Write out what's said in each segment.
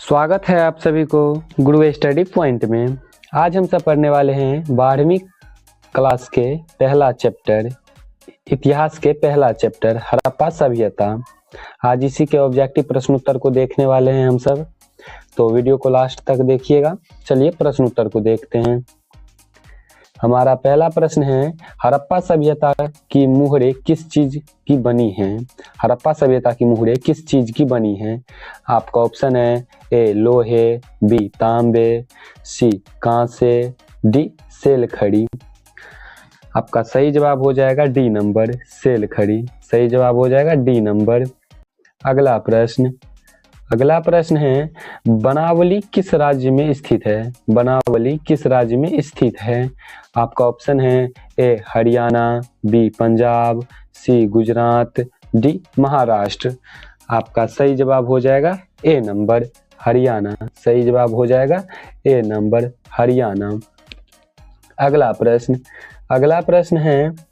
स्वागत है आप सभी को गुरु स्टडी पॉइंट में। आज हम सब पढ़ने वाले हैं 12वीं क्लास के पहला चैप्टर, इतिहास के पहला चैप्टर हड़प्पा सभ्यता। आज इसी के ऑब्जेक्टिव प्रश्न उत्तर को देखने वाले हैं हम सब, तो वीडियो को लास्ट तक देखिएगा। चलिए प्रश्न उत्तर को देखते हैं। हमारा पहला प्रश्न है, हड़प्पा सभ्यता की मुहरें किस चीज की बनी हैं? हड़प्पा सभ्यता की मुहरें किस चीज की बनी हैं? आपका ऑप्शन है ए लोहे, बी तांबे, सी कांसे, डी सेल खड़ी। आपका सही जवाब हो जाएगा डी नंबर, सेल खड़ी। सही जवाब हो जाएगा डी नंबर। अगला प्रश्न है, बनावली किस राज्य में स्थित है? बनावली किस राज्य में स्थित है? आपका ऑप्शन है ए हरियाणा, बी पंजाब, सी गुजरात, डी महाराष्ट्र। आपका सही जवाब हो जाएगा ए नंबर, हरियाणा। सही जवाब हो जाएगा ए नंबर, हरियाणा। अगला प्रश्न है,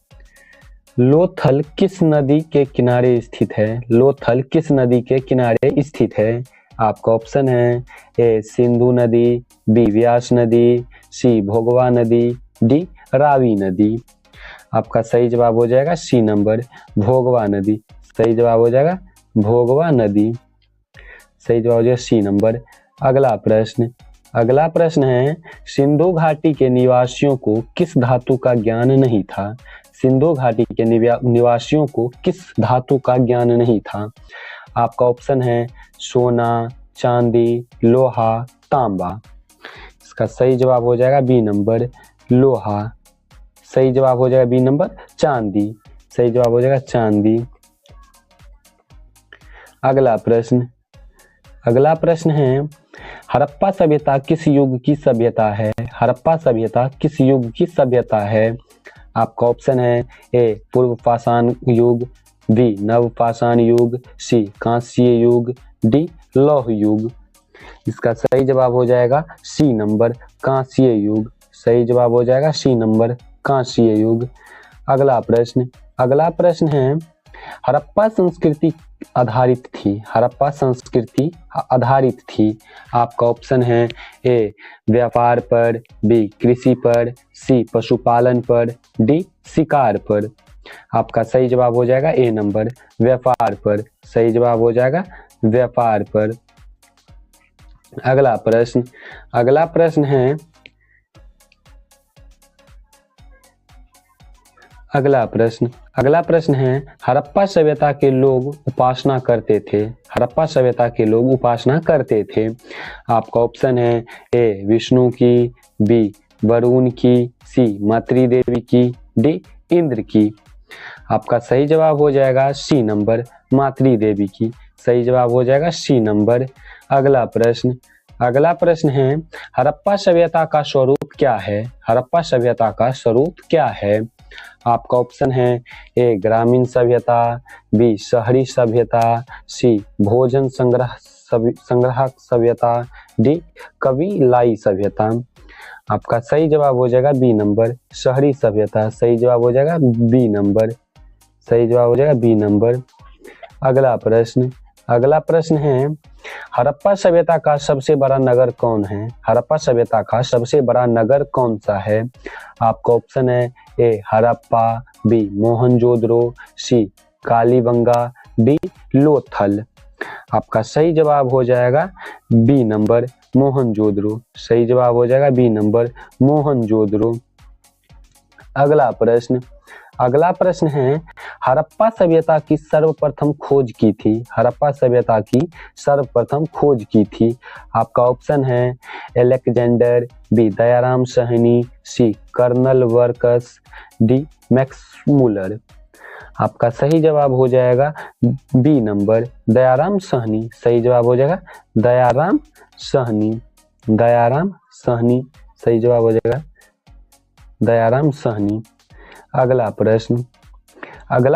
लोथल किस नदी के किनारे स्थित है? लोथल किस नदी के किनारे स्थित है? आपका ऑप्शन है ए सिंधु नदी, बी व्यास नदी, सी भोगवा नदी, डी रावी नदी। आपका सही जवाब हो जाएगा सी नंबर, भोगवा नदी। सही जवाब हो जाएगा भोगवा नदी। सही जवाब हो जाएगा सी नंबर। अगला प्रश्न है, सिंधु घाटी के निवासियों को किस धातु का ज्ञान नहीं था? सिंधु घाटी के निवासियों को किस धातु का ज्ञान नहीं था? आपका ऑप्शन है सोना, चांदी, लोहा, तांबा। इसका सही जवाब हो जाएगा बी नंबर, लोहा। सही जवाब हो जाएगा बी नंबर, चांदी। सही जवाब हो जाएगा चांदी। अगला प्रश्न है, हड़प्पा सभ्यता किस युग की सभ्यता है? हड़प्पा सभ्यता किस युग की सभ्यता है? आपका ऑप्शन है ए पूर्व पाषाण युग, बी नव पाषाण युग, सी कांस्य युग, डी लौह युग। इसका सही जवाब हो जाएगा सी नंबर, कांस्य युग। सही जवाब हो जाएगा सी नंबर, कांस्य युग। अगला प्रश्न है, हड़प्पा संस्कृति आधारित थी। हड़प्पा संस्कृति आधारित थी। आपका ऑप्शन है ए व्यापार पर, बी कृषि पर, सी पशुपालन पर, डी शिकार पर। आपका सही जवाब हो जाएगा ए नंबर, व्यापार पर। सही जवाब हो जाएगा व्यापार पर। अगला प्रश्न है, हड़प्पा सभ्यता के लोग उपासना करते थे। हड़प्पा सभ्यता के लोग उपासना करते थे। आपका ऑप्शन है ए विष्णु की, बी वरुण की, सी मातृ देवी की, डी इंद्र की। आपका सही जवाब हो जाएगा सी नंबर, मातृ देवी की। सही जवाब हो जाएगा सी नंबर। अगला प्रश्न है, हड़प्पा सभ्यता का स्वरूप क्या है? हड़प्पा सभ्यता का स्वरूप क्या है? आपका ऑप्शन है ए ग्रामीण सभ्यता, बी शहरी सभ्यता, सी भोजन संग्रह सभ्यता, डी कबीलाई सभ्यता। आपका सही जवाब हो जाएगा बी नंबर, शहरी सभ्यता। सही जवाब हो जाएगा बी नंबर। सही जवाब हो जाएगा बी नंबर। अगला प्रश्न है, हड़प्पा सभ्यता का सबसे बड़ा नगर कौन है? हड़प्पा सभ्यता का सबसे बड़ा नगर कौन सा है? आपका ऑप्शन है ए हड़प्पा, बी मोहनजोदड़ो, सी कालीबंगा, डी लोथल। आपका सही जवाब हो जाएगा बी नंबर, मोहनजोदड़ो। सही जवाब हो जाएगा बी नंबर, मोहनजोदड़ो। अगला प्रश्न है, हड़प्पा सभ्यता की सर्वप्रथम खोज की थी। हड़प्पा सभ्यता की सर्वप्रथम खोज की थी। आपका ऑप्शन है एलेक्जेंडर, बी दयाराम साहनी, सी कर्नल वर्कस, डी मैक्समुलर। आपका सही जवाब हो जाएगा बी नंबर, दयाराम साहनी। सही जवाब हो जाएगा दयाराम साहनी। दयाराम साहनी। सही जवाब हो जाएगा दयाराम साहनी। अगला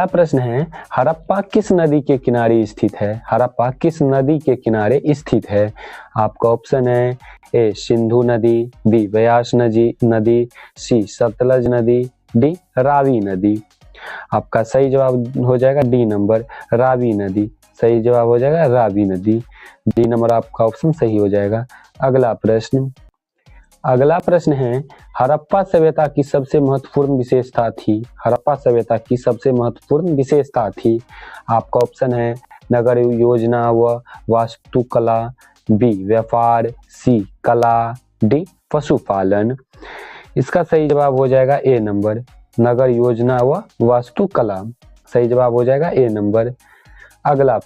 प्रश्न है, हड़प्पा किस नदी के किनारे स्थित है? हड़प्पा किस नदी के किनारे स्थित है? आपका ऑप्शन है ए सिंधु नदी, बी व्यास नदी, सी सतलज नदी, डी रावी नदी। आपका सही जवाब हो जाएगा डी नंबर, रावी नदी। सही जवाब हो जाएगा रावी नदी। डी नंबर आपका ऑप्शन सही हो जाएगा। अगला प्रश्न है हड़प्पा सभ्यता की सबसे महत्वपूर्ण विशेषता थी। हड़प्पा सभ्यता की सबसे महत्वपूर्ण विशेषता थी। आपका ऑप्शन है नगर योजना व वास्तुकला, बी व्यापार, सी कला, डी पशुपालन। इसका सही जवाब हो जाएगा ए नंबर, नगर योजना व वास्तुकला। सही जवाब हो जाएगा ए नंबर। अगला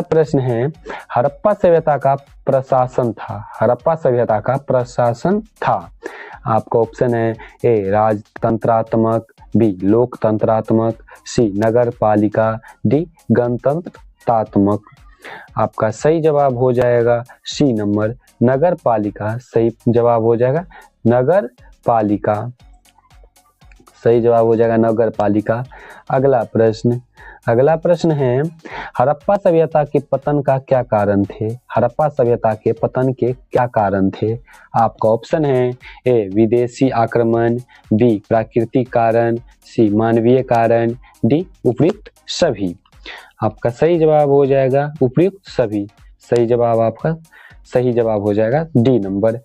प्रश्न है हड़प्पा सभ्यता का प्रशासन था। हड़प्पा सभ्यता का प्रशासन था। आपका ऑप्शन है ए राजतंत्रात्मक, बी लोकतंत्रात्मक, सी नगर पालिका, डी गणतंत्रात्मक। आपका सही जवाब हो जाएगा सी नंबर, नगर पालिका। सही जवाब हो जाएगा नगर पालिका। सही जवाब हो जाएगा नगर पालिका। अगला प्रश्न है हड़प्पा सभ्यता के पतन का क्या कारण थे। हड़प्पा सभ्यता के पतन के क्या कारण थे। आपका ऑप्शन है ए विदेशी आक्रमण, बी प्राकृतिक कारण, सी मानवीय कारण, डी उपयुक्त सभी। आपका सही जवाब हो जाएगा उपयुक्त सभी। सही जवाब हो जाएगा डी नंबर।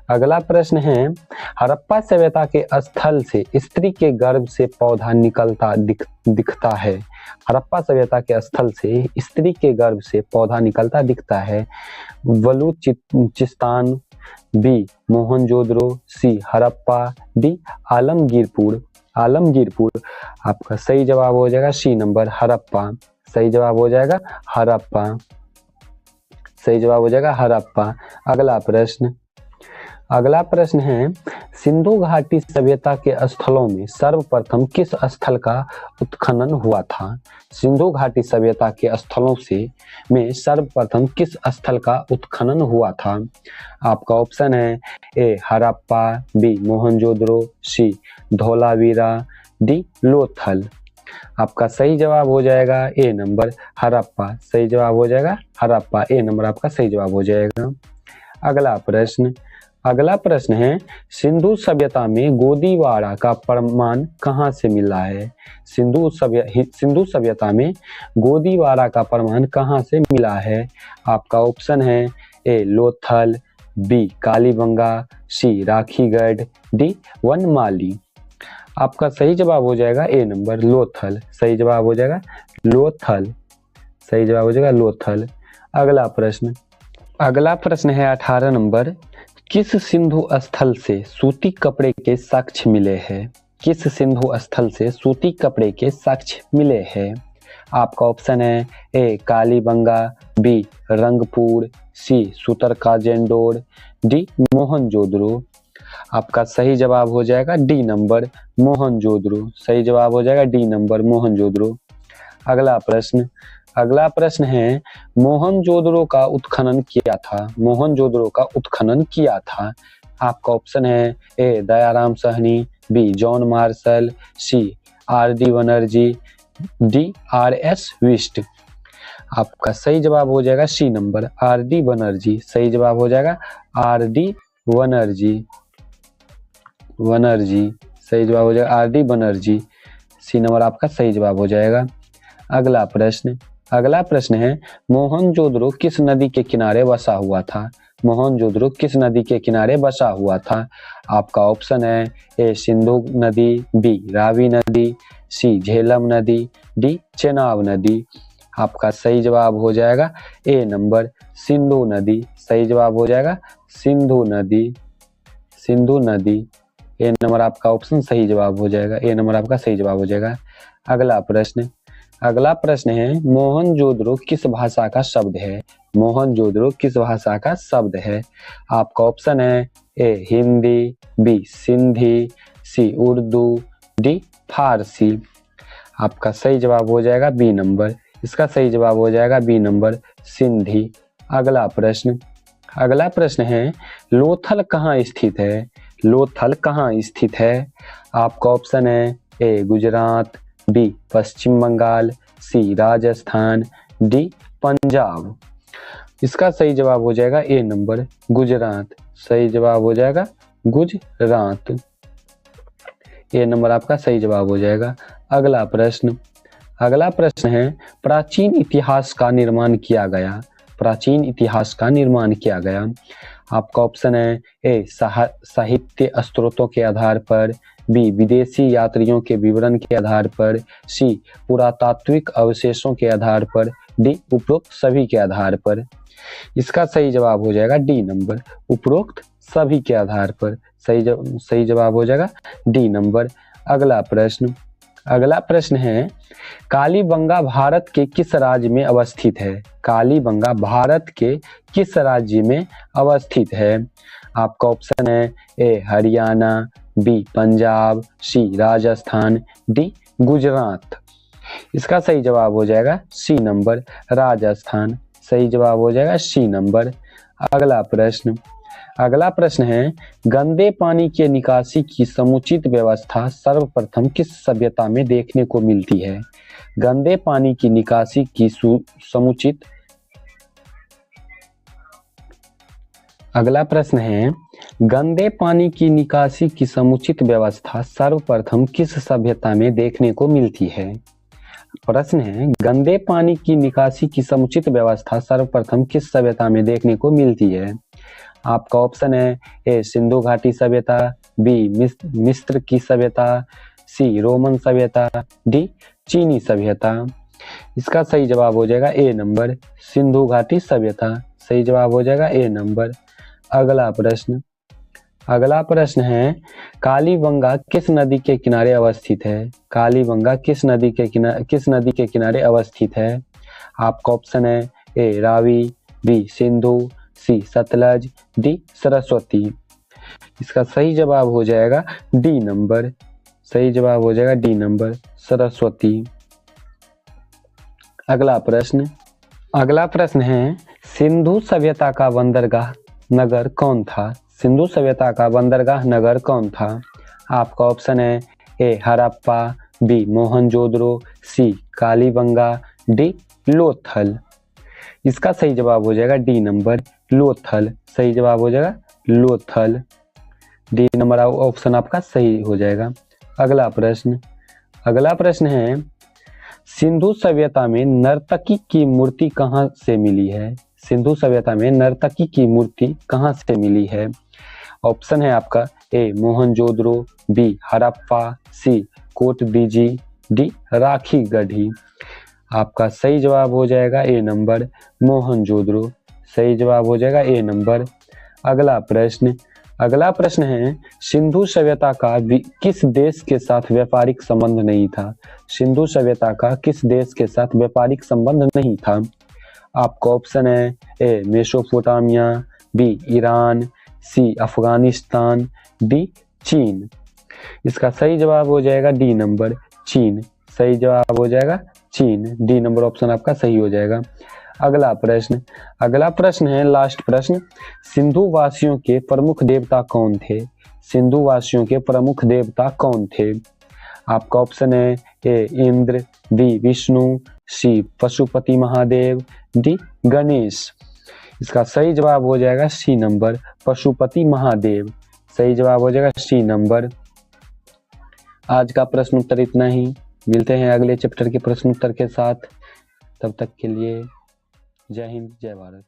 अगला प्रश्न है हड़प्पा सभ्यता के स्थल से स्त्री के गर्भ से पौधा निकलता दिखता है। हड़प्पा सभ्यता के स्थल से स्त्री के गर्भ से पौधा निकलता दिखता है। बलूचिस्तान, बी मोहनजोदड़ो, सी हड़प्पा, डी आलमगीरपुर। आपका सही जवाब हो जाएगा सी नंबर हड़प्पा। सही जवाब हो जाएगा हड़प्पा। अगला प्रश्न है सिंधु घाटी सभ्यता के स्थलों में सर्वप्रथम किस स्थल का उत्खनन हुआ था। सिंधु घाटी सभ्यता के स्थलों में सर्वप्रथम किस स्थल का उत्खनन हुआ था। आपका ऑप्शन है ए हड़प्पा, बी मोहनजोदड़ो, सी धोलावीरा, डी लोथल। आपका सही जवाब हो जाएगा ए नंबर हड़प्पा। सही जवाब हो जाएगा हड़प्पा। ए नंबर आपका सही जवाब हो जाएगा। अगला प्रश्न है सिंधु सभ्यता में गोदीवाड़ा का प्रमाण कहाँ से मिला है। सिंधु सभ्यता में गोदीवाड़ा का प्रमाण कहाँ से मिला है। आपका ऑप्शन है ए लोथल, बी कालीबंगा, सी राखीगढ़, डी वनमाली। आपका सही जवाब हो जाएगा ए नंबर लोथल। सही जवाब हो जाएगा लोथल। अगला प्रश्न है 18 नंबर किस सिंधु स्थल से सूती कपड़े के साक्ष्य मिले हैं। किस सिंधु स्थल से सूती कपड़े के साक्ष्य मिले हैं। आपका ऑप्शन है ए कालीबंगा, बी रंगपुर, सी सुतरकाजेंडोर, डी मोहनजोदड़ो। आपका सही जवाब हो जाएगा डी नंबर मोहनजोदड़ो। सही जवाब हो जाएगा डी नंबर मोहनजोदड़ो। अगला प्रश्न है मोहनजोदड़ो का उत्खनन किया था। आपका ऑप्शन है A Dayaram Sahni, B John Marshall, C R D. Banerjee, D R S. Bisht. आपका सही जवाब हो जाएगा सी नंबर आर.डी. बनर्जी। सही जवाब हो जाएगा आर.डी. बनर्जी। सही जवाब हो जाएगा आर.डी. बनर्जी। सी नंबर आपका सही जवाब हो जाएगा। अगला प्रश्न है मोहनजोदड़ो किस नदी के किनारे बसा हुआ था। मोहनजोदड़ो किस नदी के किनारे बसा हुआ था। आपका ऑप्शन है ए सिंधु नदी, बी रावी नदी, सी झेलम नदी, डी चेनाब नदी। आपका सही जवाब हो जाएगा ए नंबर सिंधु नदी। सही जवाब हो जाएगा सिंधु नदी। ए नंबर आपका ऑप्शन सही जवाब हो जाएगा। ए नंबर आपका सही जवाब हो जाएगा। अगला प्रश्न है मोहनजोदड़ो किस भाषा का शब्द है। मोहनजोदड़ो किस भाषा का शब्द है। आपका ऑप्शन है ए हिंदी, बी सिंधी, सी उर्दू, डी फारसी। आपका सही जवाब हो जाएगा बी नंबर। इसका सही जवाब हो जाएगा बी नंबर सिंधी। अगला प्रश्न है लोथल कहाँ स्थित है। आपका ऑप्शन है ए गुजरात, बी पश्चिम बंगाल, सी राजस्थान, डी पंजाब। इसका सही जवाब हो जाएगा ए नंबर गुजरात। सही जवाब हो जाएगा गुजरात। ए नंबर आपका सही जवाब हो जाएगा। अगला अगला प्रश्न है प्राचीन इतिहास का निर्माण किया गया। प्राचीन इतिहास का निर्माण किया गया। आपका ऑप्शन है ए साहित्य स्रोतों के आधार पर, बी विदेशी यात्रियों के विवरण के आधार पर, सी पुरातात्विक अवशेषों के आधार पर, डी उपरोक्त सभी के आधार पर। इसका सही जवाब हो जाएगा डी नंबर, उपरोक्त सभी के आधार पर। सही जवाब हो जाएगा डी नंबर। अगला प्रश्न है कालीबंगा भारत के किस राज्य में अवस्थित है। कालीबंगा भारत के किस राज्य में अवस्थित है। आपका ऑप्शन है ए हरियाणा, बी पंजाब, सी राजस्थान, डी गुजरात। इसका सही जवाब हो जाएगा सी नंबर, राजस्थान। सही जवाब हो जाएगा सी नंबर। अगला प्रश्न है गंदे पानी के निकासी की समुचित व्यवस्था सर्वप्रथम किस सभ्यता में देखने को मिलती है। गंदे पानी की निकासी की समुचित अगला प्रश्न है गंदे पानी की निकासी की समुचित व्यवस्था सर्वप्रथम किस सभ्यता में देखने को मिलती है। प्रश्न है गंदे पानी की निकासी की समुचित व्यवस्था सर्वप्रथम किस सभ्यता में देखने को मिलती है। आपका ऑप्शन है ए सिंधु घाटी सभ्यता, बी मिस्र की सभ्यता, सी रोमन सभ्यता, डी चीनी सभ्यता। इसका सही जवाब हो जाएगा ए नंबर, सिंधु घाटी सभ्यता। सही जवाब हो जाएगा ए नंबर। अगला प्रश्न है कालीबंगा किस नदी के किनारे अवस्थित है। कालीबंगा किस नदी के किनारे अवस्थित है। आपका ऑप्शन है ए रावी, बी सिंधु, सी सतलज, डी सरस्वती। इसका सही जवाब हो जाएगा डी नंबर। सही जवाब हो जाएगा डी नंबर, सरस्वती। अगला प्रश्न है सिंधु सभ्यता का बंदरगाह नगर कौन था। सिंधु सभ्यता का बंदरगाह नगर कौन था। आपका ऑप्शन है ए हड़प्पा, बी मोहनजोदड़ो, सी कालीबंगा, डी लोथल। इसका सही जवाब हो जाएगा डी नंबर, लोथल। सही जवाब हो जाएगा लोथल, डी नंबर ऑप्शन आपका सही हो जाएगा। अगला प्रश्न है सिंधु सभ्यता में नर्तकी की मूर्ति कहाँ से मिली है। सिंधु सभ्यता में नर्तकी की मूर्ति कहाँ से मिली है। ऑप्शन है आपका ए मोहनजोदड़ो, बी हड़प्पा, सी कोटडीजी, डी राखी गढ़ी। आपका सही जवाब हो जाएगा ए नंबर, मोहनजोदड़ो। सही जवाब हो जाएगा ए नंबर। अगला प्रश्न है सिंधु सभ्यता का किस देश के साथ व्यापारिक संबंध नहीं था। सिंधु सभ्यता का किस देश के साथ व्यापारिक संबंध नहीं था। आपका ऑप्शन है ए मेसोपोटामिया, बी ईरान, सी अफगानिस्तान, डी चीन। इसका सही जवाब हो जाएगा डी नंबर, चीन। सही जवाब हो जाएगा चीन, डी नंबर ऑप्शन आपका सही हो जाएगा। अगला प्रश्न है लास्ट प्रश्न सिंधु वासियों के प्रमुख देवता कौन थे। सिंधु वासियों के प्रमुख देवता कौन थे। आपका ऑप्शन है ए इंद्र, बी विष्णु, सी पशुपति महादेव, डी गणेश। इसका सही जवाब हो जाएगा सी नंबर, पशुपति महादेव। सही जवाब हो जाएगा सी नंबर। आज का प्रश्न उत्तर इतना ही। मिलते हैं अगले चैप्टर के प्रश्न उत्तर के साथ। तब तक के लिए जय हिंद, जय भारत।